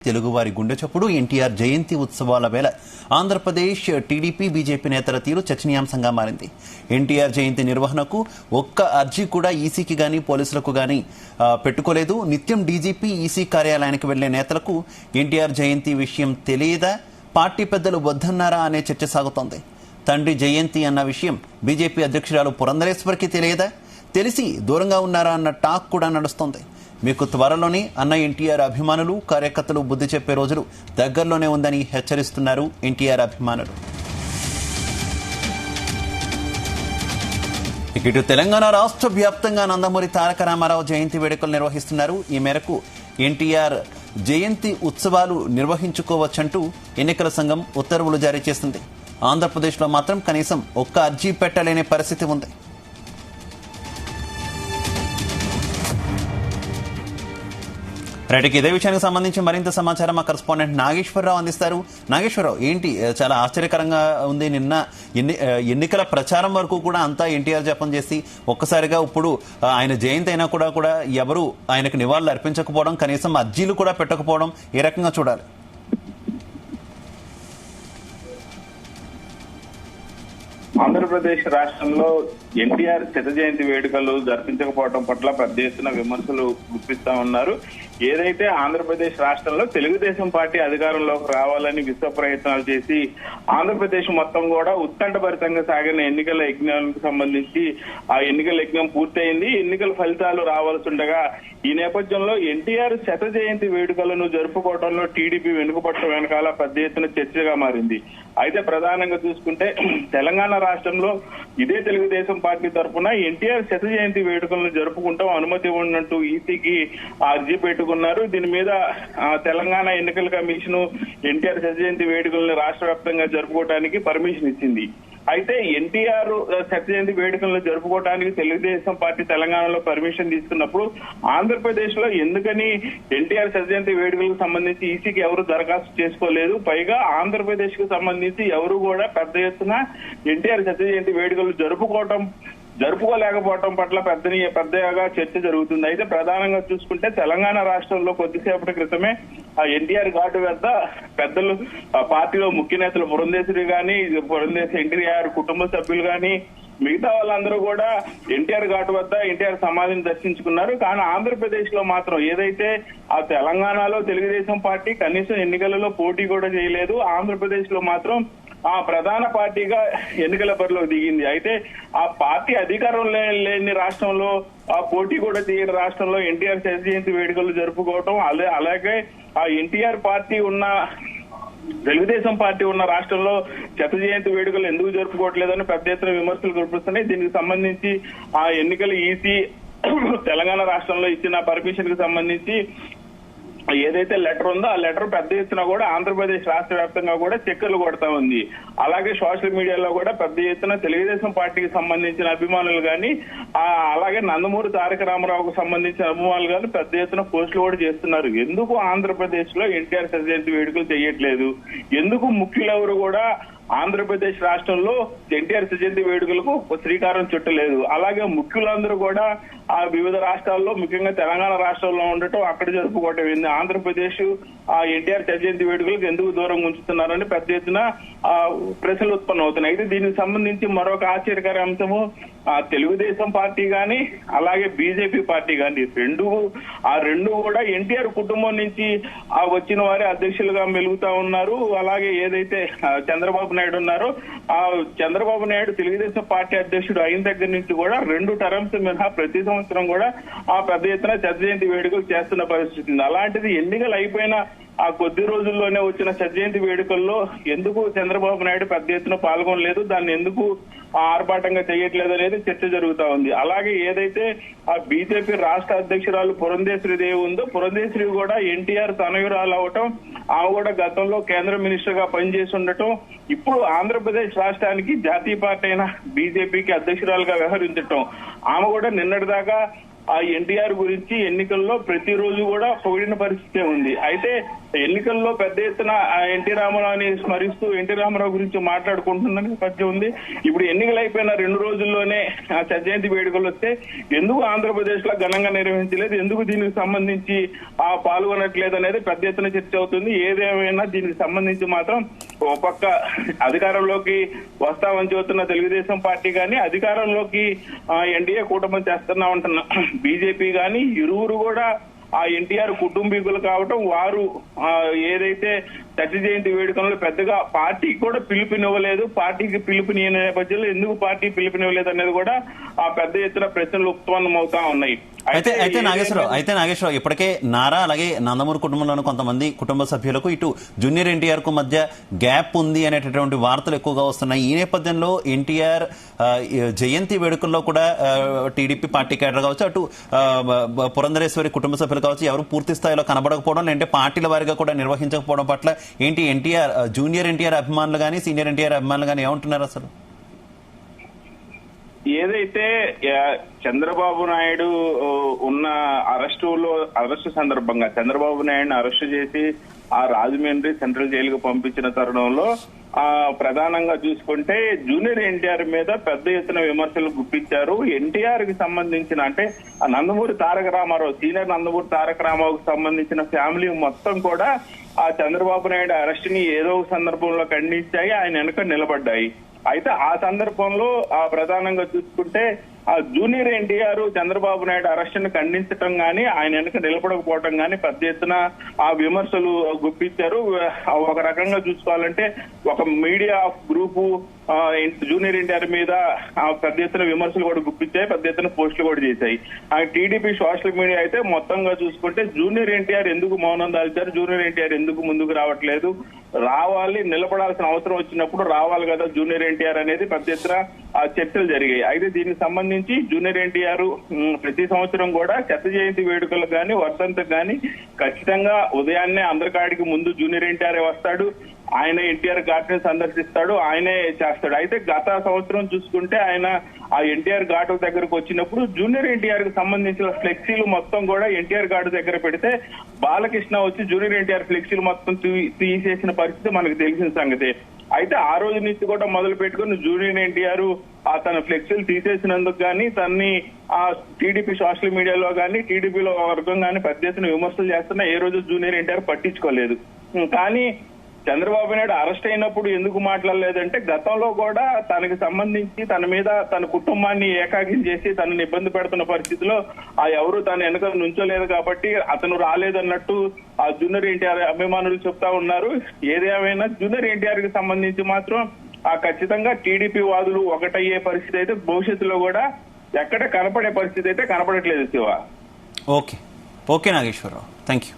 తెలుగువారి గుండె చప్పుడు ఎన్టీఆర్ జయంతి ఉత్సవాల వేళ ఆంధ్రప్రదేశ్ టీడీపీ బీజేపీ నేతల తీరు చర్చనీయాంశంగా మారింది. ఎన్టీఆర్ జయంతి నిర్వహణకు ఒక్క అర్జీ కూడా ఈసీకి గానీ పోలీసులకు గానీ పెట్టుకోలేదు. నిత్యం డీజీపీ ఈసీ కార్యాలయానికి వెళ్లే నేతలకు ఎన్టీఆర్ జయంతి విషయం తెలియదా, పార్టీ పెద్దలు వద్దన్నారా అనే చర్చ సాగుతోంది. తండ్రి జయంతి అన్న విషయం బీజేపీ అధ్యక్షురాలు పురంధరేశ్వరికి తెలియదా, తెలిసి దూరంగా ఉన్నారా అన్న టాక్ కూడా నడుస్తోంది. మీకు త్వరలోనే అన్న ఎన్టీఆర్ అభిమానులు కార్యకర్తలు బుద్ధి చెప్పే రోజులు దగ్గరలోనే ఉందని హెచ్చరిస్తున్నారు ఎన్టీఆర్ అభిమానులు. ఇటు తెలంగాణ రాష్ట్ర వ్యాప్తంగా నందమూరి తారక రామారావు జయంతి వేడుకలు నిర్వహిస్తున్నారు. ఈ మేరకు ఎన్టీఆర్ జయంతి ఉత్సవాలు నిర్వహించుకోవచ్చంటూ ఎన్నికల సంఘం ఉత్తర్వులు జారీ చేసింది. ఆంధ్రప్రదేశ్లో మాత్రం కనీసం ఒక్క అర్జీ పెట్టలేని పరిస్థితి ఉంది. రైట్కి ఇదే విషయానికి సంబంధించి మరింత సమాచారం మా కరెస్పాండెంట్ నాగేశ్వరరావు అందిస్తారు. నాగేశ్వరరావు, ఏంటి చాలా ఆశ్చర్యకరంగా ఉంది. నిన్న ఎన్నికల ప్రచారం వరకు కూడా అంతా ఎన్టీఆర్ జపం చేసి ఒక్కసారిగా ఇప్పుడు ఆయన జయంతి అయినా కూడా ఎవరు ఆయనకు నివాళులు అర్పించకపోవడం, కనీసం అర్జీలు కూడా పెట్టకపోవడం ఏ రకంగా చూడాలి? ఆంధ్రప్రదేశ్ రాష్ట్రంలో ఎన్టీఆర్ శత జయంతి వేడుకలు జరిపించకపోవడం పట్ల పెద్ద ఎత్తున విమర్శలు గుప్పిస్తా ఉన్నారు. ఏదైతే ఆంధ్రప్రదేశ్ రాష్ట్రంలో తెలుగుదేశం పార్టీ అధికారంలోకి రావాలని విశ్వ ప్రయత్నాలు చేసి ఆంధ్రప్రదేశ్ మొత్తం కూడా ఉత్కంఠభరితంగా సాగిన ఎన్నికల యజ్ఞానికి సంబంధించి ఆ ఎన్నికల యజ్ఞం పూర్తయింది. ఎన్నికల ఫలితాలు రావాల్సిండగా ఈ నేపథ్యంలో ఎన్టీఆర్ శత జయంతి వేడుకలను జరుపుకోవడంలో టీడీపీ వెనుకపడటం వెనకాల పెద్ద ఎత్తున చర్చగా మారింది. అయితే ప్రధానంగా చూసుకుంటే తెలంగాణ రాష్ట్రంలో ఇదే తెలుగుదేశం పార్టీ తరఫున ఎన్టీఆర్ శత జయంతి వేడుకలను జరుపుకుంటాం అనుమతి ఉన్నట్టు ఈసీకి అర్జీ పెట్టుకున్నారు. దీని మీద తెలంగాణ ఎన్నికల కమిషన్ ఎన్టీఆర్ శత జయంతి వేడుకలను రాష్ట్ర వ్యాప్తంగా జరుపుకోవడానికి పర్మిషన్ ఇచ్చింది. అయితే ఎన్టీఆర్ శత జయంతి వేడుకలను జరుపుకోవడానికి తెలుగుదేశం పార్టీ తెలంగాణలో పర్మిషన్ తీసుకున్నప్పుడు ఆంధ్రప్రదేశ్ లో ఎందుకని ఎన్టీఆర్ శత జయంతి వేడుకలకు సంబంధించి ఈసీకి ఎవరు దరఖాస్తు చేసుకోలేదు? పైగా ఆంధ్రప్రదేశ్ కు సంబంధించి ఎవరు కూడా పెద్ద ఎత్తున ఎన్టీఆర్ శత జయంతి వేడుకలు జరుపుకోలేకపోవడం పట్ల పెద్దగా చర్చ జరుగుతుంది. అయితే ప్రధానంగా చూసుకుంటే తెలంగాణ రాష్ట్రంలో కొద్దిసేపటి క్రితమే ఆ ఎన్టీఆర్ ఘాటు వద్ద పెద్దలు పార్టీలో ముఖ్య నేతలు పురంధేశ్వరి గాని, పురంధేశ్వరి ఎన్టీఆర్ కుటుంబ సభ్యులు గాని, మిగతా వాళ్ళందరూ కూడా ఎన్టీఆర్ ఘాటు వద్ద ఎన్టీఆర్ సమాధిని దర్శించుకున్నారు. కానీ ఆంధ్రప్రదేశ్ లో మాత్రం ఏదైతే ఆ తెలంగాణలో తెలుగుదేశం పార్టీ కనీసం ఎన్నికలలో పోటీ కూడా చేయలేదు, ఆంధ్రప్రదేశ్ లో మాత్రం ఆ ప్రధాన పార్టీగా ఎన్నికల బరిలో దిగింది. అయితే ఆ పార్టీ అధికారం లేని రాష్ట్రంలో ఆ పోటీ కూడా చేయని రాష్ట్రంలో ఎన్టీఆర్ శత జయంతి వేడుకలు జరుపుకోవటం, అలాగే ఆ ఎన్టీఆర్ పార్టీ ఉన్న తెలుగుదేశం పార్టీ ఉన్న రాష్ట్రంలో శత జయంతి వేడుకలు ఎందుకు జరుపుకోవట్లేదని పెద్ద ఎత్తున విమర్శలు కురిపిస్తున్నాయి. దీనికి సంబంధించి ఆ ఎన్నికల ఈసీ తెలంగాణ రాష్ట్రంలో ఇచ్చిన పర్మిషన్ కి సంబంధించి ఏదైతే లెటర్ ఉందో ఆ లెటర్ పెద్ద ఎత్తున కూడా ఆంధ్రప్రదేశ్ రాష్ట్ర వ్యాప్తంగా కూడా చక్కర్లు కొడతా ఉంది. అలాగే సోషల్ మీడియాలో కూడా పెద్ద ఎత్తున తెలుగుదేశం పార్టీకి సంబంధించిన అభిమానులు కానీ, అలాగే నందమూరి తారక రామారావుకు సంబంధించిన అభిమానులు కానీ పెద్ద ఎత్తున పోస్టులు కూడా చేస్తున్నారు. ఎందుకు ఆంధ్రప్రదేశ్ లో ఎన్టీఆర్ శత జయంతి వేడుకలు చేయట్లేదు? ఎందుకు ముఖ్యులెవరు కూడా ఆంధ్రప్రదేశ్ రాష్ట్రంలో ఎన్టీఆర్ శత జయంతి వేడుకలకు శ్రీకారం చుట్టలేదు? అలాగే ముఖ్యులందరూ కూడా ఆ వివిధ రాష్ట్రాల్లో ముఖ్యంగా తెలంగాణ రాష్ట్రంలో ఉండటం, అక్కడ జరుపుకోవటం ఏంది? ఆంధ్రప్రదేశ్ ఆ ఎన్టీఆర్ శత జయంతి వేడుకలకు ఎందుకు దూరం ఉంచుతున్నారని పెద్ద ఎత్తున ప్రశ్నలు ఉత్పన్నం అవుతున్నాయి. అయితే దీనికి సంబంధించి మరొక ఆశ్చర్యకర అంశము తెలుగుదేశం పార్టీ గాని అలాగే బీజేపీ పార్టీ గాని రెండు కూడా ఎన్టీఆర్ కుటుంబం నుంచి వచ్చిన వారే అధ్యక్షులుగా మెలుగుతా ఉన్నారు. అలాగే ఏదైతే చంద్రబాబు నాయుడు ఉన్నారో ఆ చంద్రబాబు నాయుడు తెలుగుదేశం పార్టీ అధ్యక్షుడు అయిన దగ్గర నుంచి కూడా 2 టర్మ్స్ మినహా ప్రతి సంవత్సరం కూడా ఆ పెద్ద ఎత్తున శత జయంతి వేడుకలు చేస్తున్న పరిస్థితి ఉంది. అలాంటిది ఎన్నికలు అయిపోయిన ఆ కొద్ది రోజుల్లోనే వచ్చిన శత జయంతి వేడుకల్లో ఎందుకు చంద్రబాబు నాయుడు పెద్ద ఎత్తున పాల్గొనలేదు, దాన్ని ఎందుకు ఆర్భాటంగా చేయట్లేదు అనేది చర్చ జరుగుతా ఉంది. అలాగే ఏదైతే ఆ బీజేపీ రాష్ట్ర అధ్యక్షురాలు పురంధేశ్వరి దేవి ఉందో, పురంధేశ్వరి కూడా ఎన్టీఆర్ తనయురాలు అవటం, ఆమె కూడా గతంలో కేంద్ర మినిస్టర్ గా పనిచేసి ఉండటం, ఇప్పుడు ఆంధ్రప్రదేశ్ రాష్ట్రానికి జాతీయ పార్టీ అయిన బీజేపీకి అధ్యక్షురాలుగా వ్యవహరించటం, ఆమె కూడా నిన్నటిదాకా ఆ ఎన్టీఆర్ గురించి ఎన్నికల్లో ప్రతిరోజు కూడా పొగిడిన పరిస్థితే ఉంది. అయితే ఎన్నికల్లో పెద్ద ఎత్తున ఎన్టీ రామారావుని స్మరిస్తూ ఎన్టీ రామారావు గురించి మాట్లాడుకుంటున్న నేపథ్యం ఉంది. ఇప్పుడు ఎన్నికలు అయిపోయిన 2 రోజుల్లోనే జయంతి వేడుకలు వస్తే ఎందుకు ఆంధ్రప్రదేశ్ లో ఘనంగా నిర్వహించలేదు, ఎందుకు దీనికి సంబంధించి పాల్గొనట్లేదు అనేది పెద్ద ఎత్తున చర్చ అవుతుంది. ఏదేమైనా దీనికి సంబంధించి మాత్రం ఓ పక్క అధికారంలోకి వస్తామని చెబుతున్న తెలుగుదేశం పార్టీ కానీ, అధికారంలోకి ఎన్డీఏ కూటమి చేస్తున్నామంటున్న బీజేపీ కానీ, ఇరువురు కూడా ఆ ఎన్టీఆర్ కుటుంబీకులు కావటం, వారు ఏదైతే జయంతి వేడుకల్లో పెద్దగా పార్టీకి కూడా పిలుపునివ్వలేదు, పార్టీకి పిలుపునియని నేపథ్యంలో ఎందుకు పార్టీ పిలుపునివ్వలేదు అనేది కూడా ఆ పెద్ద ఎత్తున ప్రశ్నలు ఉత్పన్నమవుతా ఉన్నాయి. అయితే నాగేశ్వరరావు ఇప్పటికే నారా అలాగే నందమూరి కుటుంబంలోని కొంతమంది కుటుంబ సభ్యులకు ఇటు జూనియర్ ఎన్టీఆర్ కు మధ్య గ్యాప్ ఉంది అనేటటువంటి వార్తలు ఎక్కువగా వస్తున్నాయి. ఈ నేపథ్యంలో ఎన్టీఆర్ జయంతి వేడుకల్లో కూడా టీడీపీ పార్టీ కేడర్ కావచ్చు, అటు పురంధరేశ్వరి కుటుంబ సభ్యులు కావచ్చు, ఎవరు పూర్తి స్థాయిలో కనబడకపోవడం, లేదంటే పార్టీల వారిగా కూడా నిర్వహించకపోవడం పట్ల ఏంటి ఎన్టీఆర్ జూనియర్ ఎన్టీఆర్ అభిమానులు కానీ సీనియర్ ఎన్టీఆర్ అభిమానులు కానీ ఏమంటున్నారు అసలు? ఏదైతే చంద్రబాబు నాయుడు ఉన్న అరెస్టు సందర్భంగా చంద్రబాబు నాయుడుని అరెస్టు చేసి ఆ రాజమండ్రి సెంట్రల్ జైలుకు పంపించిన తరుణంలో ప్రధానంగా చూసుకుంటే జూనియర్ ఎన్టీఆర్ మీద పెద్ద ఎత్తున విమర్శలు గుప్పించారు. ఎన్టీఆర్ కి సంబంధించిన అంటే నందమూరి తారక రామారావు, సీనియర్ నందమూరి తారక రామారావుకు సంబంధించిన ఫ్యామిలీ మొత్తం కూడా ఆ చంద్రబాబు నాయుడు అరెస్ట్ ని ఏదో ఒక సందర్భంలో ఖండించాయి, ఆయన వెనుక నిలబడ్డాయి. అయితే ఆ సందర్భంలో ప్రధానంగా చూసుకుంటే ఆ జూనియర్ ఎన్టీఆర్ చంద్రబాబు నాయుడు అరెస్ట్ ని ఖండించడం గానీ, ఆయన వెనుక నిలబడకపోవడం గానీ పెద్ద ఎత్తున ఆ విమర్శలు గుప్పించారు. ఒక రకంగా చూసుకోవాలంటే ఒక మీడియా గ్రూపు జూనియర్ ఎన్టీఆర్ మీద పెద్ద ఎత్తున విమర్శలు కూడా గుప్పించాయి, పెద్ద ఎత్తున పోస్టులు కూడా చేశాయి. ఆ టీడీపీ సోషల్ మీడియా అయితే మొత్తంగా చూసుకుంటే జూనియర్ ఎన్టీఆర్ ఎందుకు మౌనం దాల్చారు, జూనియర్ ఎన్టీఆర్ ఎందుకు ముందుకు రావట్లేదు, రావాలి, నిలబడాల్సిన అవసరం వచ్చినప్పుడు రావాలి కదా జూనియర్ ఎన్టీఆర్ అనేది పెద్ద ఎత్తున చర్చలు జరిగాయి. అయితే దీనికి సంబంధించి జూనియర్ ఎన్టీఆర్ ప్రతి సంవత్సరం కూడా జయంతి వేడుకలకు గానీ వర్ధంతకు గానీ ఖచ్చితంగా ఉదయాన్నే అందరికాడికి ముందు జూనియర్ ఎన్టీఆర్ వస్తాడు, ఆయన ఎన్టీఆర్ ఘాట్ ని సందర్శిస్తాడు, ఆయనే చేస్తాడు. అయితే గత సంవత్సరం చూసుకుంటే ఆయన ఆ ఎన్టీఆర్ ఘాట్ దగ్గరకు వచ్చినప్పుడు జూనియర్ ఎన్టీఆర్ కి సంబంధించిన ఫ్లెక్సీలు మొత్తం కూడా ఎన్టీఆర్ ఘాట్ దగ్గర పెడితే బాలకృష్ణ వచ్చి జూనియర్ ఎన్టీఆర్ ఫ్లెక్సీలు మొత్తం తీసేసిన పరిస్థితి మనకు తెలిసిన సంగతి. అయితే ఆ రోజు నుంచి కూడా మొదలు పెట్టుకుని జూనియర్ ఎన్టీఆర్ తన ఫ్లెక్సీలు తీసేసినందుకు గానీ, తన్ని ఆ టీడీపీ సోషల్ మీడియాలో గానీ టీడీపీలో వర్గం గానీ పెద్ద ఎత్తున విమర్శలు చేస్తున్నా ఏ రోజు జూనియర్ ఎన్టీఆర్ పట్టించుకోలేదు. కానీ చంద్రబాబు నాయుడు అరెస్ట్ అయినప్పుడు ఎందుకు మాట్లాడలేదంటే గతంలో కూడా తనకి సంబంధించి తన మీద తన కుటుంబాన్ని ఏకాగ్రం చేసి తనని ఇబ్బంది పెడుతున్న పరిస్థితిలో ఎవరు తన వెనక నుంచోలేదు కాబట్టి అతను రాలేదన్నట్టు ఆ జూనియర్ ఎన్టీఆర్ అభిమానులు చెప్తా ఉన్నారు. ఏదేమైనా జూనియర్ ఎన్టీఆర్ కి సంబంధించి మాత్రం ఖచ్చితంగా టీడీపీ వాదులు ఒకటయ్యే పరిస్థితి అయితే భవిష్యత్తులో కూడా ఎక్కడ కనపడే పరిస్థితి అయితే కనపడట్లేదు Shiva. Okay Nageswara Rao, thank you.